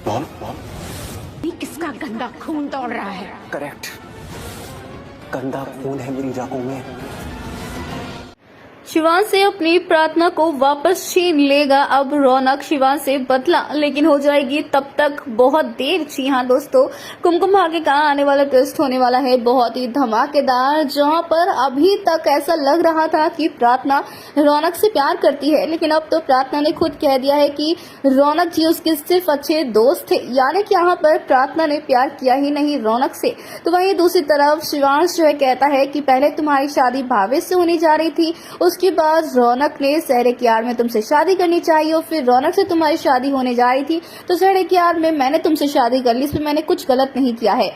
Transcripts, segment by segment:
Mom mom ये किसका गंदा खून दौड़ रहा है? करेक्ट, गंदा खून है मेरी रगों में। शिवान से अपनी प्रार्थना को वापस छीन लेगा अब रौनक। शिवान से बदला लेकिन हो जाएगी तब तक बहुत देर। जी हाँ दोस्तों, कुमकुम भाग्य का आने वाला ट्विस्ट होने वाला है बहुत ही धमाकेदार, जहां पर अभी तक ऐसा लग रहा था कि प्रार्थना रौनक से प्यार करती है, लेकिन अब तो प्रार्थना ने खुद कह दिया है कि रौनक जी उसके सिर्फ अच्छे दोस्त थे, यानी कि यहाँ पर प्रार्थना ने प्यार किया ही नहीं रौनक से। तो वहीं दूसरी तरफ शिवांश जो है कहता है कि पहले तुम्हारी शादी भावेश से होने जा रही थी, उसके बाद रौनक ने सहरे की आड़ में तुमसे शादी करनी चाहिए, और फिर रौनक से तुम्हारी शादी होने जा रही थी तो सहरे की आड़ में मैंने तुमसे शादी कर ली, इसमें मैंने कुछ गलत नहीं किया है।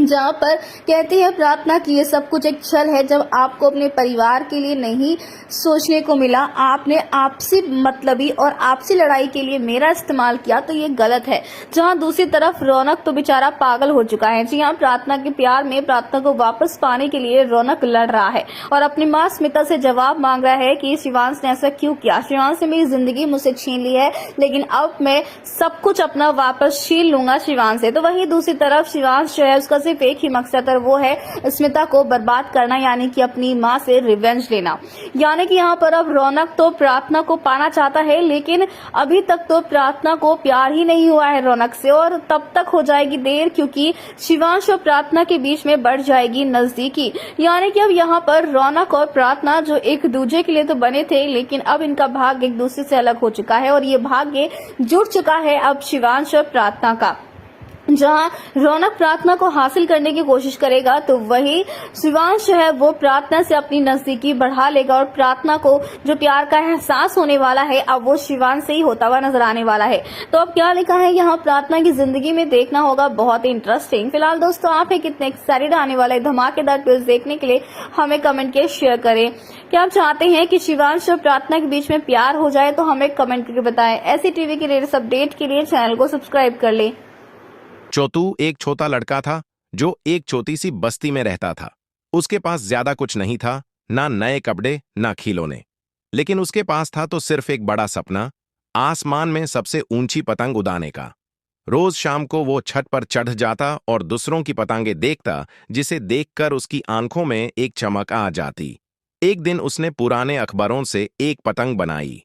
जहाँ पर कहती है प्रार्थना कि ये सब कुछ एक छल है, जब आपको अपने परिवार के लिए नहीं सोचने को मिला, आपने आपसी मतलबी और आपसी लड़ाई के लिए मेरा इस्तेमाल किया, तो ये गलत है। जहाँ दूसरी तरफ रौनक तो बेचारा पागल हो चुका है। जी हाँ, प्रार्थना के प्यार में प्रार्थना को वापस पाने के लिए रौनक लड़ रहा है और अपनी माँ स्मिता से जवाब मांग रहा है कि शिवांश ने ऐसा क्यों किया। शिवांश ने मेरी जिंदगी मुझसे छीन ली है, लेकिन अब मैं सब कुछ अपना वापस छीन लूंगा शिवांश से। तो वहीं दूसरी तरफ शिवांश जो है उसका सिर्फ एक ही मकसद है, वो है स्मिता को बर्बाद करना, यानी कि अपनी माँ से रिवेंज लेना। यानी कि यहाँ पर अब रौनक तो प्रार्थना को पाना चाहता है, लेकिन अभी तक तो प्रार्थना को प्यार ही नहीं हुआ है रौनक से, और तब तक हो जाएगी देर, क्योंकि शिवांश और प्रार्थना के बीच में बढ़ जाएगी नजदीकी। यानी कि अब यहाँ पर रौनक और प्रार्थना जो एक दूसरे के लिए तो बने थे, लेकिन अब इनका भाग्य एक दूसरे से अलग हो चुका है, और ये भाग्य जुड़ चुका है अब शिवांश और प्रार्थना का। जहां रौनक प्रार्थना को हासिल करने की कोशिश करेगा, तो वही शिवांश जो है वो प्रार्थना से अपनी नजदीकी बढ़ा लेगा, और प्रार्थना को जो प्यार का एहसास होने वाला है अब वो शिवांश से ही होता हुआ नजर आने वाला है। तो अब क्या लिखा है यहाँ प्रार्थना की जिंदगी में, देखना होगा, बहुत ही इंटरेस्टिंग। फिलहाल दोस्तों, आप है कितने एक्साइटेड आने वाले धमाकेदार ट्विस्ट देखने के लिए, हमें कमेंट के शेयर करें। क्या आप चाहते हैं कि शिवांश और प्रार्थना के बीच में प्यार हो जाए? तो हमें कमेंट करके बताएं। ऐसी टीवी की लेटेस्ट अपडेट के लिए चैनल को सब्सक्राइब कर ले। चोतू एक छोटा लड़का था जो एक छोटी सी बस्ती में रहता था। उसके पास ज्यादा कुछ नहीं था, ना नए कपड़े ना खिलौने, लेकिन उसके पास था तो सिर्फ एक बड़ा सपना, आसमान में सबसे ऊंची पतंग उड़ाने का। रोज शाम को वो छत पर चढ़ जाता और दूसरों की पतंगें देखता, जिसे देखकर उसकी आंखों में एक चमक आ जाती। एक दिन उसने पुराने अखबारों से एक पतंग बनाई।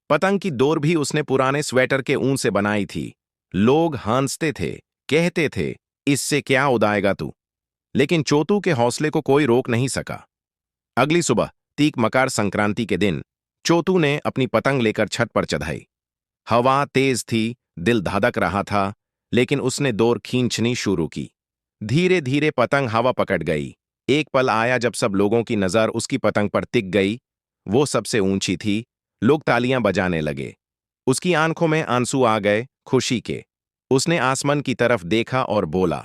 पतंग की डोर भी उसने पुराने स्वेटर के ऊन से बनाई थी। लोग हंसते थे, कहते थे, इससे क्या उड़ाएगा तू, लेकिन चोतू के हौसले को कोई रोक नहीं सका। अगली सुबह तीक मकर संक्रांति के दिन चोतू ने अपनी पतंग लेकर छत पर चढ़ाई। हवा तेज थी, दिल धड़क रहा था, लेकिन उसने डोर खींचनी शुरू की। धीरे धीरे पतंग हवा पकड़ गई। एक पल आया जब सब लोगों की नजर उसकी पतंग पर टिक गई। वो सबसे ऊंची थी, लोग तालियां बजाने लगे। उसकी आंखों में आंसू आ गए खुशी के। उसने आसमान की तरफ देखा और बोला,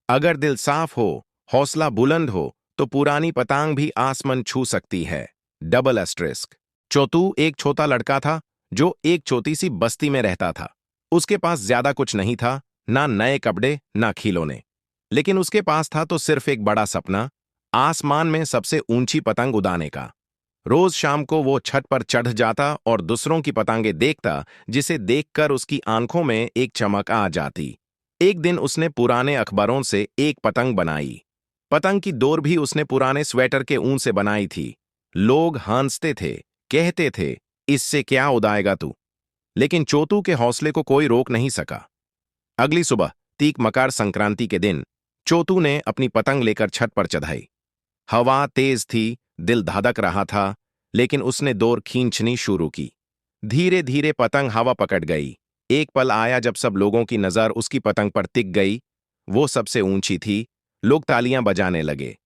अगर दिल साफ हो, हौसला बुलंद हो, तो पुरानी पतंग भी आसमान छू सकती है। Double asterisk. चोतू एक छोटा लड़का था जो एक छोटी सी बस्ती में रहता था। उसके पास ज्यादा कुछ नहीं था, ना नए कपड़े ना खिलौने, लेकिन उसके पास था तो सिर्फ एक बड़ा सपना, आसमान में सबसे ऊंची पतंग उड़ाने का। रोज शाम को वो छत पर चढ़ जाता और दूसरों की पतंगें देखता, जिसे देखकर उसकी आंखों में एक चमक आ जाती। एक दिन उसने पुराने अखबारों से एक पतंग बनाई। पतंग की डोर भी उसने पुराने स्वेटर के ऊन से बनाई थी। लोग हंसते थे, कहते थे, इससे क्या उड़ाएगा तू, लेकिन चोतू के हौसले को कोई रोक नहीं सका। अगली सुबह तीक मकर संक्रांति के दिन चोतू ने अपनी पतंग लेकर छत पर चढ़ाई। हवा तेज थी, दिल धड़क रहा था, लेकिन उसने डोर खींचनी शुरू की। धीरे धीरे पतंग हवा पकड़ गई। एक पल आया जब सब लोगों की नजर उसकी पतंग पर टिक गई। वो सबसे ऊंची थी, लोग तालियां बजाने लगे।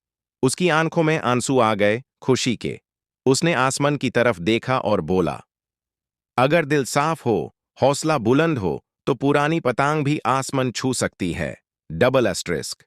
उसकी आंखों में आंसू आ गए खुशी के। उसने आसमान की तरफ देखा और बोला, अगर दिल साफ हो, हौसला बुलंद हो, तो पुरानी पतंग भी आसमान छू सकती है। Double asterisk.